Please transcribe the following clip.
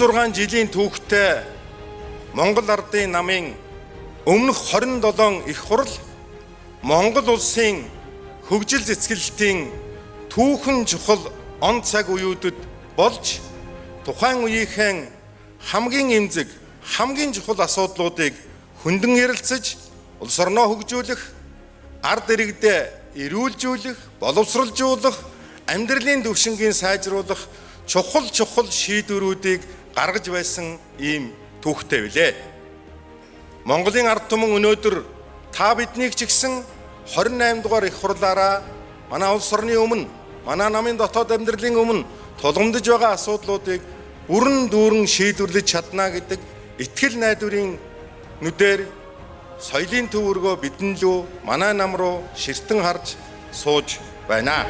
16 жилийн түүхтэй Монгол Ардын намын өмнөх 27 их хурал Монгол улсын хөгжил цэцгэлэлтийн түүхэн чухал он цаг үеүүдэд болж тухайн үеийнхэн хамгийн эмзэг, хамгийн чухал асуудлуудыг хөндөн ярилцаж, улс орноо хөгжүүлэх, ард иргэдээ эрүүлжүүлэх, боловсруулжуулах, амьдралын дэвшингийн сайжруулах чухал шийдвэрүүдийг гаргаж байсан ийм түүхтэй билээ. Монголын ард түмэн өнөөдөр та биднийг ч гэсэн 28 дугаар их хурлаараа манай улс орны өмнө, манай намын дотоод амьдралын өмнө тулгамдж байгаа асуудлуудыг бүрэн дүүрэн шийдвэрлэж чадна гэдэг итгэл найдварын нүдээр соёлын төвөргөө бидэн лүү манай нам руу ширтэн харж сууж байна.